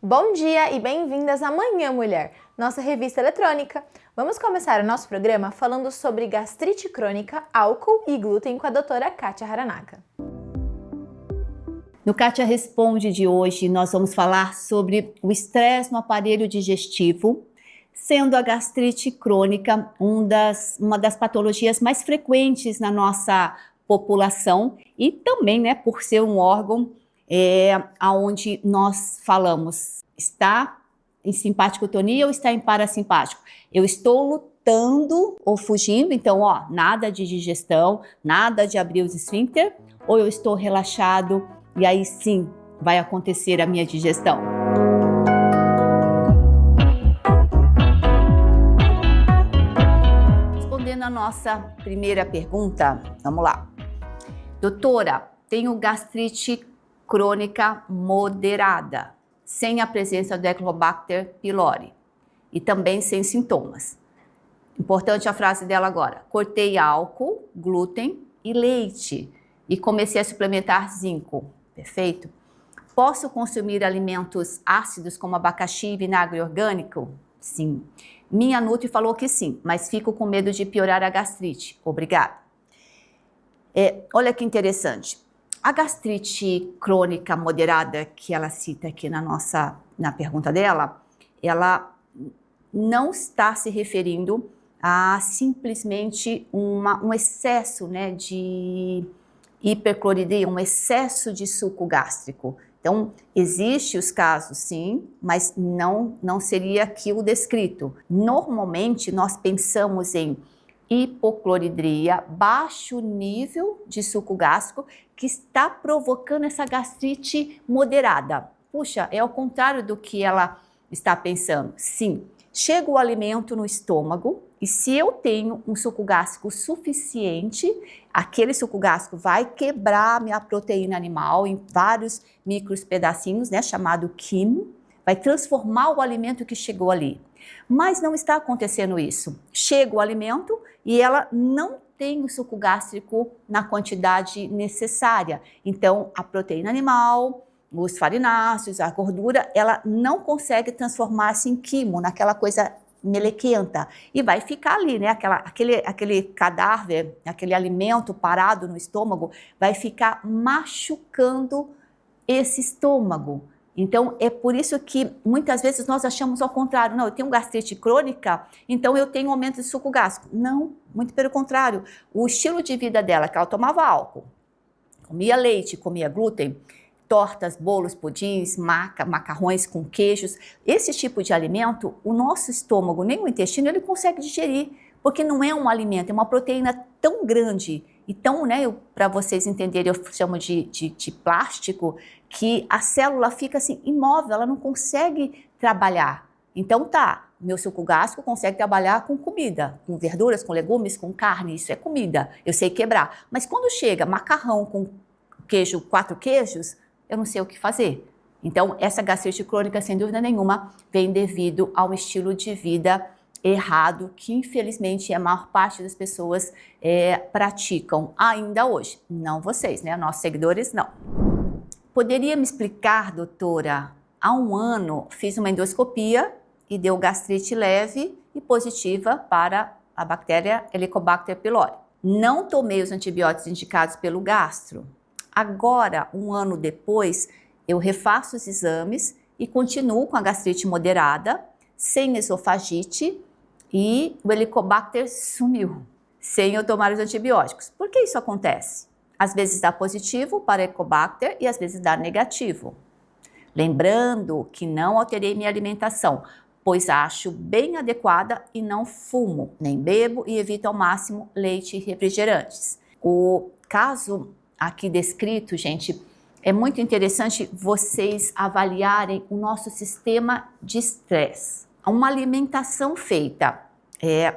Bom dia e bem-vindas à Manhã Mulher, nossa revista eletrônica. Vamos começar o nosso programa falando sobre gastrite crônica, álcool e glúten com a doutora Kátia Haranaga. No Kátia Responde de hoje, nós vamos falar sobre o estresse no aparelho digestivo, sendo a gastrite crônica uma das patologias mais frequentes na nossa população e também, por ser um órgão onde nós falamos, está em simpaticotonia ou está em parasimpático? Eu estou lutando ou fugindo, então, nada de digestão, nada de abrir os esfíncter, ou eu estou relaxado e aí sim vai acontecer a minha digestão. Respondendo a nossa primeira pergunta, vamos lá. Doutora, tenho gastrite crônica moderada, sem a presença do Helicobacter pylori e também sem sintomas. Importante a frase dela agora. Cortei álcool, glúten e leite e comecei a suplementar zinco. Perfeito? Posso consumir alimentos ácidos como abacaxi e vinagre orgânico? Sim. Minha Nutri falou que sim, mas fico com medo de piorar a gastrite. Obrigada. Olha que interessante. A gastrite crônica moderada que ela cita aqui na pergunta dela, ela não está se referindo a simplesmente um excesso, de hipercloridria, um excesso de suco gástrico. Então, existem os casos, sim, mas não seria aqui o descrito. Normalmente, nós pensamos em hipocloridria, baixo nível de suco gástrico, que está provocando essa gastrite moderada. Puxa, é ao contrário do que ela está pensando. Sim, chega o alimento no estômago e se eu tenho um suco gástrico suficiente, aquele suco gástrico vai quebrar a minha proteína animal em vários micros pedacinhos, chamado quimo, vai transformar o alimento que chegou ali. Mas não está acontecendo isso. Chega o alimento e ela não tem o suco gástrico na quantidade necessária. Então, a proteína animal, os farináceos, a gordura, ela não consegue transformar-se em quimo, naquela coisa melequenta. E vai ficar ali, aquele cadáver, aquele alimento parado no estômago, vai ficar machucando esse estômago. Então, é por isso que muitas vezes nós achamos ao contrário. Não, eu tenho gastrite crônica, então eu tenho aumento de suco gástrico. Não, muito pelo contrário. O estilo de vida dela, que ela tomava álcool, comia leite, comia glúten, tortas, bolos, pudins, macarrões com queijos. Esse tipo de alimento, o nosso estômago, nem o intestino, ele consegue digerir, porque não é um alimento, é uma proteína tão grande. Então, para vocês entenderem, eu chamo de plástico, que a célula fica assim, imóvel, ela não consegue trabalhar. Então meu suco gástrico consegue trabalhar com comida, com verduras, com legumes, com carne, isso é comida, eu sei quebrar. Mas quando chega macarrão com queijo, 4 queijos, eu não sei o que fazer. Então, essa gastrite crônica, sem dúvida nenhuma, vem devido ao estilo de vida errado que, infelizmente, a maior parte das pessoas praticam ainda hoje. Não vocês, nossos seguidores, não. Poderia me explicar, doutora? Há um ano fiz uma endoscopia e deu gastrite leve e positiva para a bactéria Helicobacter pylori. Não tomei os antibióticos indicados pelo gastro. Agora, um ano depois, eu refaço os exames e continuo com a gastrite moderada, sem esofagite e o Helicobacter sumiu, sem eu tomar os antibióticos. Por que isso acontece? Às vezes dá positivo para Helicobacter e às vezes dá negativo. Lembrando que não alterei minha alimentação, pois acho bem adequada e não fumo, nem bebo e evito ao máximo leite e refrigerantes. O caso aqui descrito, gente, é muito interessante vocês avaliarem o nosso sistema de estresse. Uma alimentação feita,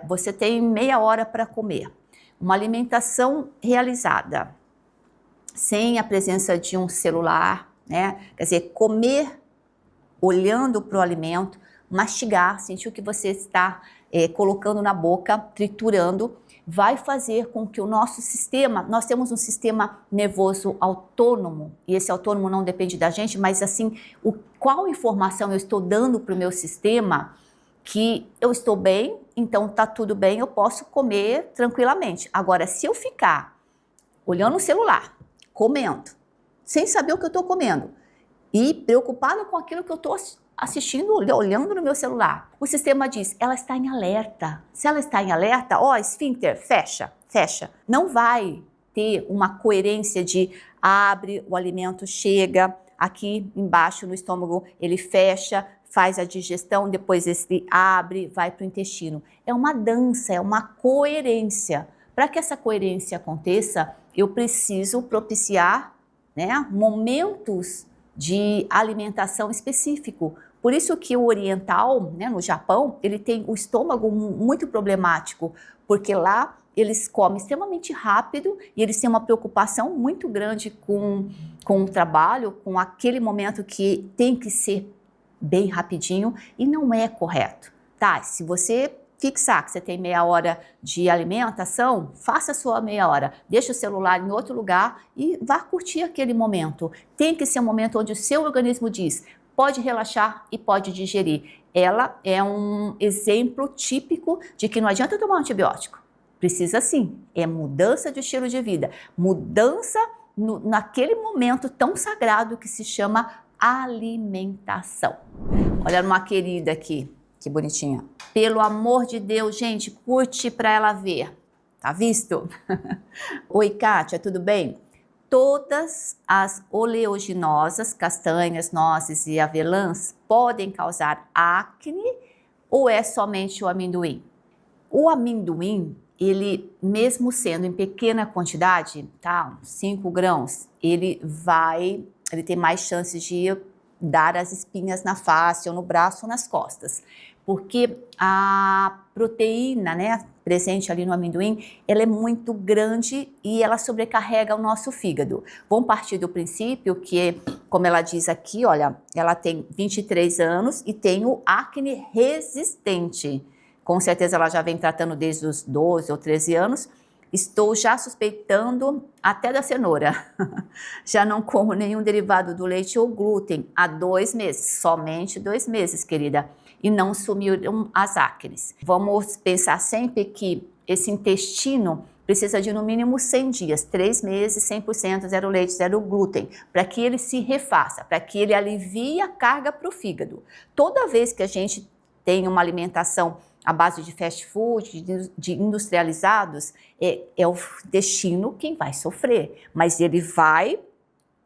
você tem meia hora para comer. Uma alimentação realizada sem a presença de um celular, quer dizer, comer olhando para o alimento, mastigar, sentir o que você está colocando na boca, triturando, vai fazer com que o nosso sistema, nós temos um sistema nervoso autônomo, e esse autônomo não depende da gente, mas assim, qual informação eu estou dando para o meu sistema que eu estou bem, então tá tudo bem, eu posso comer tranquilamente. Agora, se eu ficar olhando o celular, comendo, sem saber o que eu estou comendo, e preocupada com aquilo que eu estou assistindo, olhando no meu celular, o sistema diz, ela está em alerta. Se ela está em alerta, esfíncter, fecha, fecha. Não vai ter uma coerência de abre, o alimento chega, aqui embaixo no estômago ele fecha, faz a digestão, depois ele abre, vai para o intestino. É uma dança, é uma coerência. Para que essa coerência aconteça, eu preciso propiciar, né, momentos de alimentação específico. Por isso que o oriental, né, no Japão, ele tem o estômago muito problemático, porque lá eles comem extremamente rápido e eles têm uma preocupação muito grande com o trabalho, com aquele momento que tem que ser bem rapidinho e não é correto. Tá, se você fixar que você tem meia hora de alimentação, faça a sua meia hora, deixa o celular em outro lugar e vá curtir aquele momento. Tem que ser um momento onde o seu organismo diz, pode relaxar e pode digerir. Ela é um exemplo típico de que não adianta tomar um antibiótico. Precisa sim, é mudança de estilo de vida, mudança naquele momento tão sagrado que se chama alimentação. Olha uma querida aqui, que bonitinha. Pelo amor de Deus, gente, curte para ela ver. Tá visto? Oi, Kátia, tudo bem? Todas as oleaginosas, castanhas, nozes e avelãs podem causar acne ou é somente o amendoim? O amendoim, ele mesmo sendo em pequena quantidade, tá, 5 grãos, ele tem mais chances de dar as espinhas na face, ou no braço, ou nas costas. Porque a proteína, né, presente ali no amendoim, ela é muito grande e ela sobrecarrega o nosso fígado. Vamos partir do princípio que, como ela diz aqui, olha, ela tem 23 anos e tem o acne resistente. Com certeza ela já vem tratando desde os 12 ou 13 anos. Estou já suspeitando até da cenoura. Já não como nenhum derivado do leite ou glúten há 2 meses, somente 2 meses, querida. E não sumiram as acnes. Vamos pensar sempre que esse intestino precisa de no mínimo 100 dias, 3 meses, 100%, zero leite, zero glúten, para que ele se refaça, para que ele alivie a carga para o fígado. Toda vez que a gente tem uma alimentação à base de fast food, de industrializados, é o intestino quem vai sofrer, mas ele vai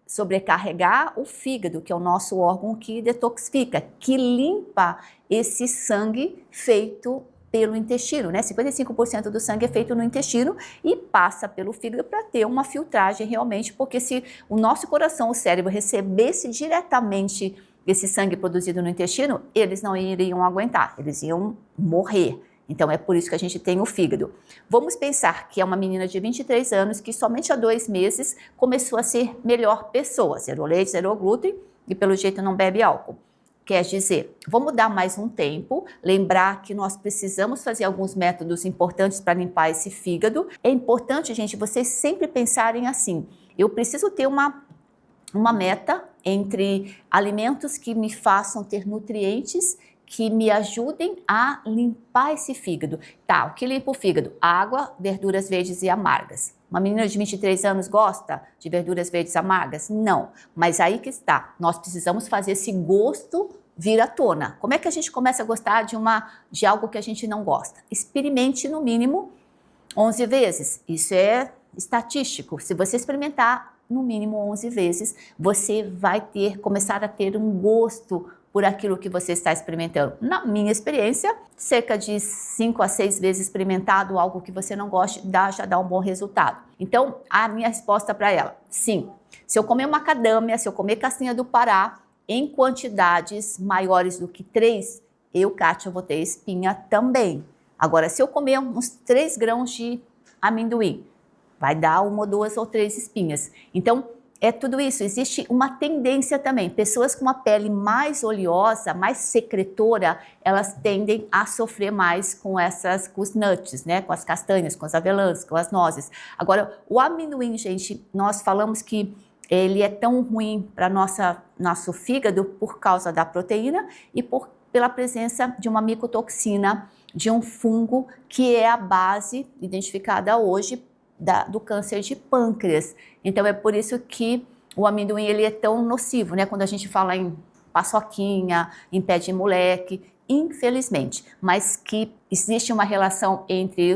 sobrecarregar o fígado, que é o nosso órgão que detoxifica, que limpa esse sangue feito pelo intestino, né? 55% do sangue é feito no intestino e passa pelo fígado para ter uma filtragem realmente, porque se o nosso coração, o cérebro recebesse diretamente esse sangue produzido no intestino, eles não iriam aguentar, eles iam morrer. Então é por isso que a gente tem o fígado. Vamos pensar que é uma menina de 23 anos que somente há 2 meses começou a ser melhor pessoa, zero leite, zero glúten e pelo jeito não bebe álcool. Quer dizer, vamos dar mais um tempo, lembrar que nós precisamos fazer alguns métodos importantes para limpar esse fígado. É importante, gente, vocês sempre pensarem assim, eu preciso ter uma meta entre alimentos que me façam ter nutrientes que me ajudem a limpar esse fígado. Tá, o que limpa o fígado? Água, verduras verdes e amargas. Uma menina de 23 anos gosta de verduras verdes amargas? Não, mas aí que está. Nós precisamos fazer esse gosto vir à tona. Como é que a gente começa a gostar de algo que a gente não gosta? Experimente no mínimo 11 vezes. Isso é estatístico. Se você experimentar no mínimo 11 vezes, você vai começar a ter um gosto por aquilo que você está experimentando. Na minha experiência, cerca de 5 a 6 vezes experimentado algo que você não gosta, já dá um bom resultado. Então, a minha resposta para ela, sim. Se eu comer macadâmia, se eu comer castanha do Pará, em quantidades maiores do que 3, eu, Kátia, vou ter espinha também. Agora, se eu comer uns 3 grãos de amendoim, vai dar 1 ou 2 ou 3 espinhas. Então, é tudo isso. Existe uma tendência também. Pessoas com uma pele mais oleosa, mais secretora, elas tendem a sofrer mais com os nuts, né? Com as castanhas, com as avelãs, com as nozes. Agora, o amendoim, gente, nós falamos que ele é tão ruim para nosso fígado por causa da proteína e pela presença de uma micotoxina, de um fungo que é a base identificada hoje do câncer de pâncreas. Então é por isso que o amendoim ele é tão nocivo, né? Quando a gente fala em paçoquinha, em pé de moleque, infelizmente, mas que existe uma relação entre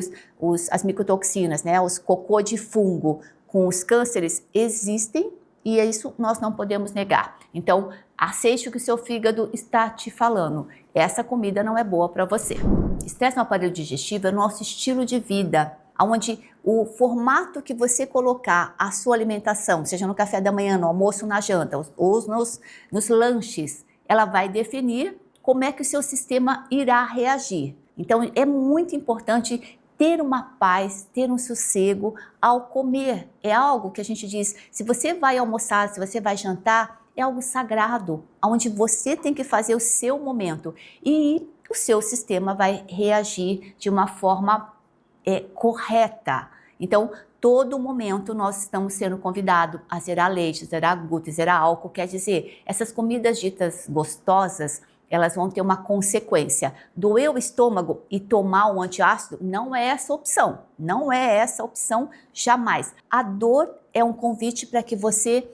as micotoxinas, né? Os cocô de fungo com os cânceres existem e isso nós não podemos negar. Então, aceite o que o seu fígado está te falando. Essa comida não é boa para você. Estresse no aparelho digestivo é o nosso estilo de vida, onde o formato que você colocar a sua alimentação, seja no café da manhã, no almoço, na janta, ou nos lanches, ela vai definir como é que o seu sistema irá reagir. Então, é muito importante ter uma paz, ter um sossego ao comer. É algo que a gente diz, se você vai almoçar, se você vai jantar, é algo sagrado, onde você tem que fazer o seu momento e o seu sistema vai reagir de uma forma correta. Então, todo momento nós estamos sendo convidados a zerar leite, zerar glúten, zerar álcool. Quer dizer, essas comidas ditas gostosas, elas vão ter uma consequência. Doer o estômago e tomar um antiácido não é essa opção. Não é essa opção jamais. A dor é um convite para que você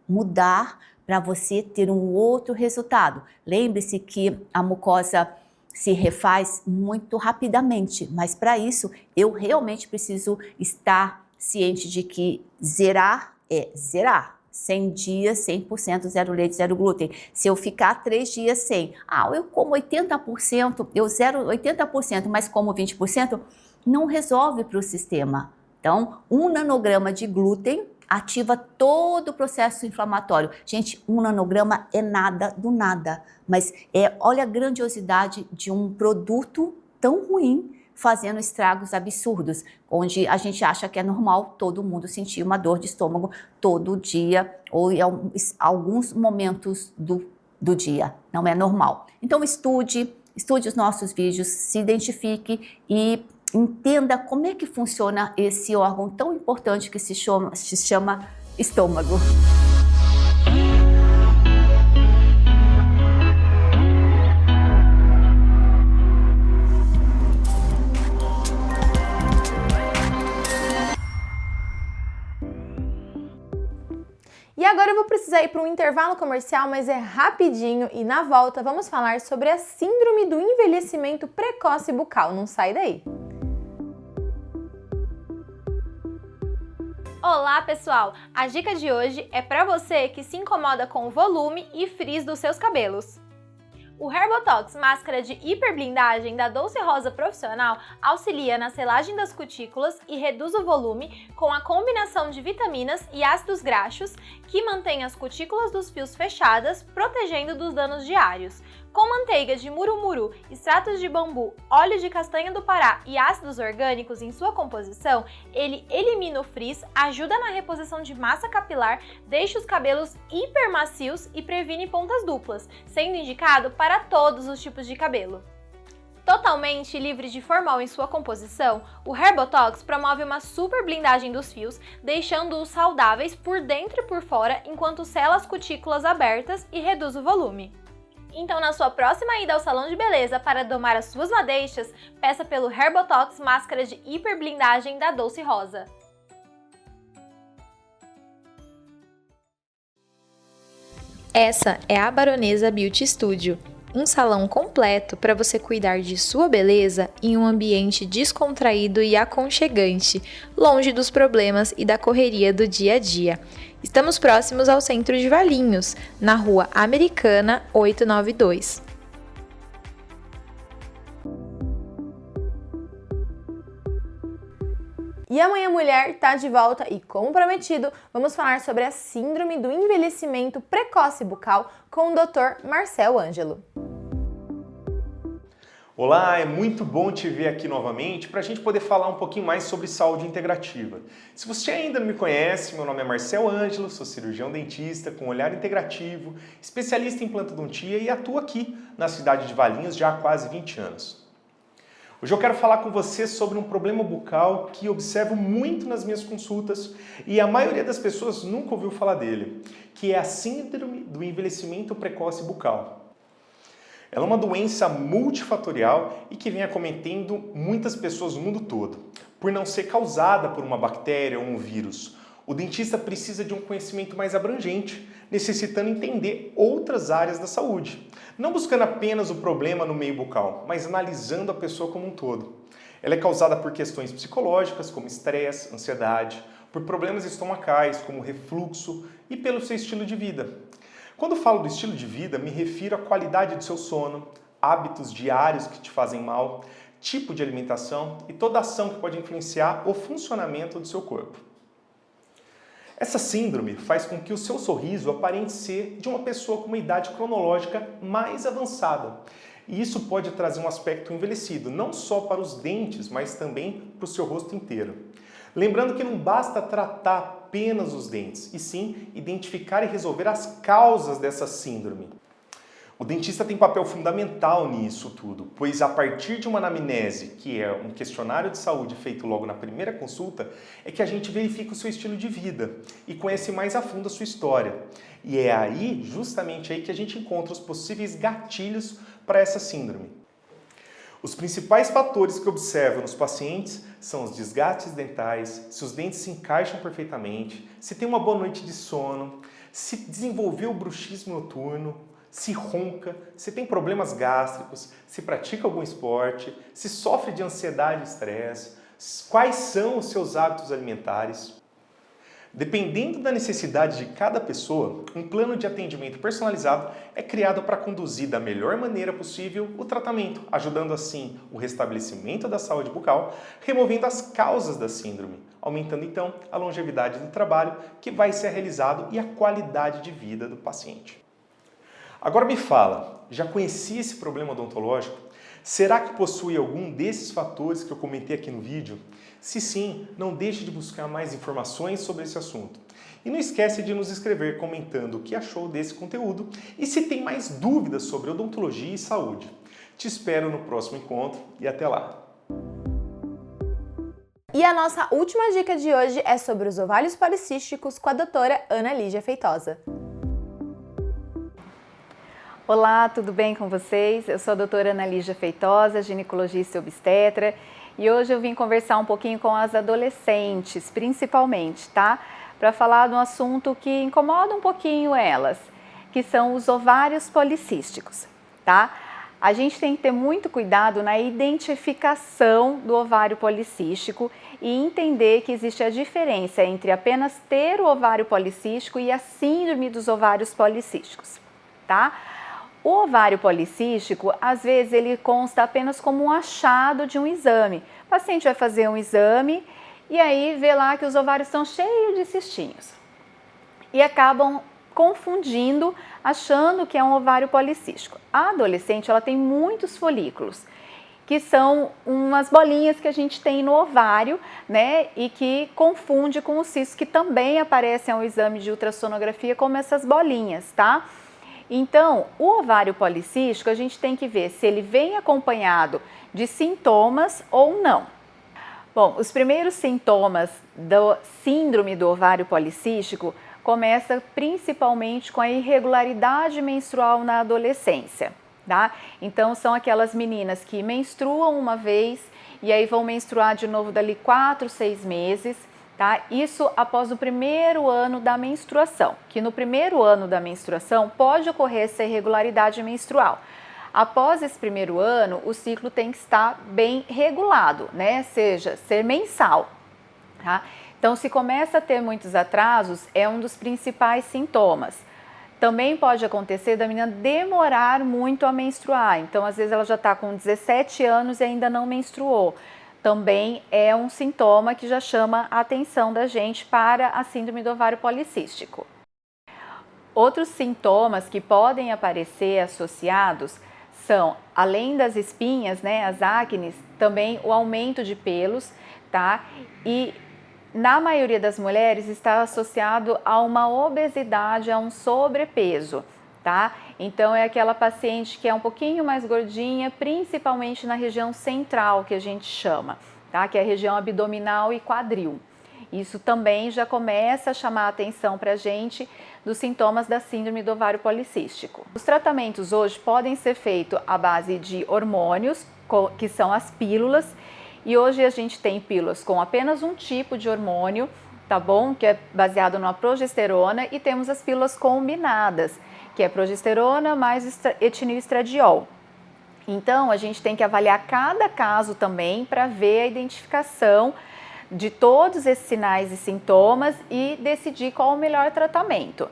mudar para você ter um outro resultado. Lembre-se que a mucosa se refaz muito rapidamente, mas para isso eu realmente preciso estar ciente de que zerar é zerar. 100 dias, 100%, zero leite, zero glúten. Se eu ficar 3 dias sem, eu como 80%, eu zero 80%, mas como 20%, não resolve para o sistema. Então, 1 nanograma de glúten ativa todo o processo inflamatório. Gente, 1 nanograma é nada do nada, mas olha a grandiosidade de um produto tão ruim fazendo estragos absurdos, onde a gente acha que é normal todo mundo sentir uma dor de estômago todo dia ou em alguns momentos do dia. Não é normal. Então estude os nossos vídeos, se identifique e entenda como é que funciona esse órgão tão importante que se chama estômago. E agora eu vou precisar ir para um intervalo comercial, mas é rapidinho e na volta vamos falar sobre a síndrome do envelhecimento precoce bucal. Não sai daí! Olá pessoal! A dica de hoje é para você que se incomoda com o volume e frizz dos seus cabelos. O Herbotox Máscara de Hiperblindagem da Dolce Rosa Profissional auxilia na selagem das cutículas e reduz o volume com a combinação de vitaminas e ácidos graxos que mantém as cutículas dos fios fechadas, protegendo dos danos diários. Com manteiga de murumuru, extratos de bambu, óleo de castanha do Pará e ácidos orgânicos em sua composição, ele elimina o frizz, ajuda na reposição de massa capilar, deixa os cabelos hipermacios e previne pontas duplas, sendo indicado para todos os tipos de cabelo. Totalmente livre de formol em sua composição, o Herbotox promove uma super blindagem dos fios, deixando-os saudáveis por dentro e por fora, enquanto sela as cutículas abertas e reduz o volume. Então, na sua próxima ida ao salão de beleza para domar as suas madeixas, peça pelo Herbotox Máscara de Hiperblindagem da Dolce Rosa. Essa é a Baronesa Beauty Studio, um salão completo para você cuidar de sua beleza em um ambiente descontraído e aconchegante, longe dos problemas e da correria do dia a dia. Estamos próximos ao centro de Valinhos, na Rua Americana 892. E amanhã Mulher tá de volta e, como prometido, vamos falar sobre a síndrome do envelhecimento precoce bucal com o Dr. Marcel Ângelo. Olá, é muito bom te ver aqui novamente para a gente poder falar um pouquinho mais sobre saúde integrativa. Se você ainda não me conhece, meu nome é Marcel Ângelo, sou cirurgião dentista com olhar integrativo, especialista em implantodontia e atuo aqui na cidade de Valinhos já há quase 20 anos. Hoje eu quero falar com você sobre um problema bucal que observo muito nas minhas consultas e a maioria das pessoas nunca ouviu falar dele, que é a síndrome do envelhecimento precoce bucal. Ela é uma doença multifatorial e que vem acometendo muitas pessoas no mundo todo. Por não ser causada por uma bactéria ou um vírus, o dentista precisa de um conhecimento mais abrangente, necessitando entender outras áreas da saúde. Não buscando apenas o problema no meio bucal, mas analisando a pessoa como um todo. Ela é causada por questões psicológicas, como estresse, ansiedade, por problemas estomacais, como refluxo, e pelo seu estilo de vida. Quando falo do estilo de vida, me refiro à qualidade do seu sono, hábitos diários que te fazem mal, tipo de alimentação e toda ação que pode influenciar o funcionamento do seu corpo. Essa síndrome faz com que o seu sorriso aparente ser de uma pessoa com uma idade cronológica mais avançada. E isso pode trazer um aspecto envelhecido, não só para os dentes, mas também para o seu rosto inteiro. Lembrando que não basta tratar apenas os dentes, e sim identificar e resolver as causas dessa síndrome. O dentista tem papel fundamental nisso tudo, pois a partir de uma anamnese, que é um questionário de saúde feito logo na primeira consulta, é que a gente verifica o seu estilo de vida e conhece mais a fundo a sua história. E é aí, justamente aí, que a gente encontra os possíveis gatilhos para essa síndrome. Os principais fatores que observo nos pacientes são os desgastes dentais, se os dentes se encaixam perfeitamente, se tem uma boa noite de sono, se desenvolveu o bruxismo noturno, se ronca, se tem problemas gástricos, se pratica algum esporte, se sofre de ansiedade e estresse, quais são os seus hábitos alimentares. Dependendo da necessidade de cada pessoa, um plano de atendimento personalizado é criado para conduzir da melhor maneira possível o tratamento, ajudando assim o restabelecimento da saúde bucal, removendo as causas da síndrome, aumentando então a longevidade do trabalho que vai ser realizado e a qualidade de vida do paciente. Agora me fala, já conhecia esse problema odontológico? Será que possui algum desses fatores que eu comentei aqui no vídeo? Se sim, não deixe de buscar mais informações sobre esse assunto. E não esquece de nos escrever comentando o que achou desse conteúdo e se tem mais dúvidas sobre odontologia e saúde. Te espero no próximo encontro e até lá! E a nossa última dica de hoje é sobre os ovários policísticos com a doutora Ana Lígia Feitosa. Olá, tudo bem com vocês? Eu sou a doutora Ana Lígia Feitosa, ginecologista e obstetra, e hoje eu vim conversar um pouquinho com as adolescentes, principalmente, tá? Para falar de um assunto que incomoda um pouquinho elas, que são os ovários policísticos, tá? A gente tem que ter muito cuidado na identificação do ovário policístico e entender que existe a diferença entre apenas ter o ovário policístico e a síndrome dos ovários policísticos, tá? O ovário policístico, às vezes, ele consta apenas como um achado de um exame. O paciente vai fazer um exame e aí vê lá que os ovários estão cheios de cistinhos. E acabam confundindo, achando que é um ovário policístico. A adolescente, ela tem muitos folículos, que são umas bolinhas que a gente tem no ovário, né? E que confunde com os cistos, que também aparecem ao exame de ultrassonografia como essas bolinhas, tá? Então, o ovário policístico, a gente tem que ver se ele vem acompanhado de sintomas ou não. Bom, os primeiros sintomas da síndrome do ovário policístico começa principalmente com a irregularidade menstrual na adolescência, tá? Então, são aquelas meninas que menstruam uma vez e aí vão menstruar de novo dali 4, 6 meses, tá? Isso após o primeiro ano da menstruação, que no primeiro ano da menstruação pode ocorrer essa irregularidade menstrual. Após esse primeiro ano, o ciclo tem que estar bem regulado, né? Seja, ser mensal, tá? Então, se começa a ter muitos atrasos, é um dos principais sintomas. Também pode acontecer da menina demorar muito a menstruar, então às vezes ela já está com 17 anos e ainda não menstruou. Também é um sintoma que já chama a atenção da gente para a síndrome do ovário policístico. Outros sintomas que podem aparecer associados são, além das espinhas, né, as acnes, também o aumento de pelos, tá? E na maioria das mulheres está associado a uma obesidade, a um sobrepeso, tá? Então é aquela paciente que é um pouquinho mais gordinha, principalmente na região central, que a gente chama, tá? Que é a região abdominal e quadril. Isso também já começa a chamar a atenção para a gente dos sintomas da síndrome do ovário policístico. Os tratamentos hoje podem ser feitos à base de hormônios, que são as pílulas, e hoje a gente tem pílulas com apenas um tipo de hormônio, tá bom? Que é baseado numa progesterona, e temos as pílulas combinadas, que é progesterona mais etilenoestradiol. Então, a gente tem que avaliar cada caso também para ver a identificação de todos esses sinais e sintomas e decidir qual o melhor tratamento.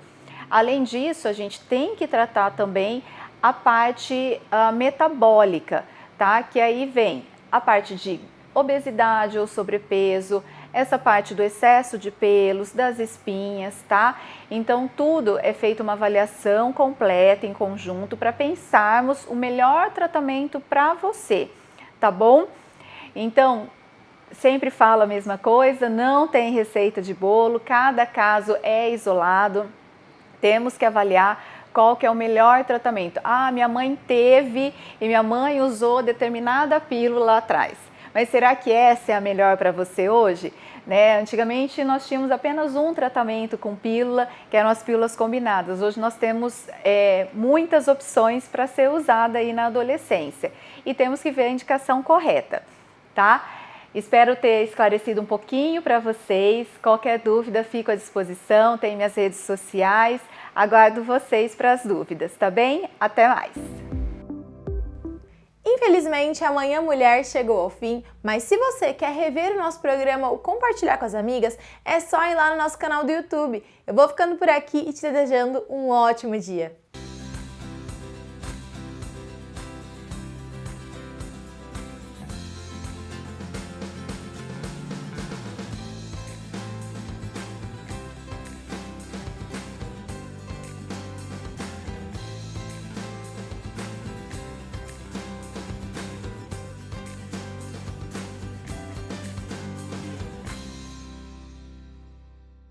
Além disso, a gente tem que tratar também a parte metabólica, tá? Que aí vem a parte de obesidade ou sobrepeso, essa parte do excesso de pelos, das espinhas, tá? Então, tudo é feito uma avaliação completa em conjunto para pensarmos o melhor tratamento para você, tá bom? Então, sempre falo a mesma coisa, não tem receita de bolo, cada caso é isolado, temos que avaliar qual que é o melhor tratamento. Ah, minha mãe teve e minha mãe usou determinada pílula lá atrás, mas será que essa é a melhor para você hoje? Né? Antigamente nós tínhamos apenas um tratamento com pílula, que eram as pílulas combinadas. Hoje nós temos muitas opções para ser usada aí na adolescência e temos que ver a indicação correta, tá? Espero ter esclarecido um pouquinho para vocês. Qualquer dúvida, fico à disposição, tem minhas redes sociais. Aguardo vocês para as dúvidas, tá bem? Até mais! Infelizmente, a Manhã Mulher chegou ao fim, mas se você quer rever o nosso programa ou compartilhar com as amigas, é só ir lá no nosso canal do YouTube. Eu vou ficando por aqui e te desejando um ótimo dia.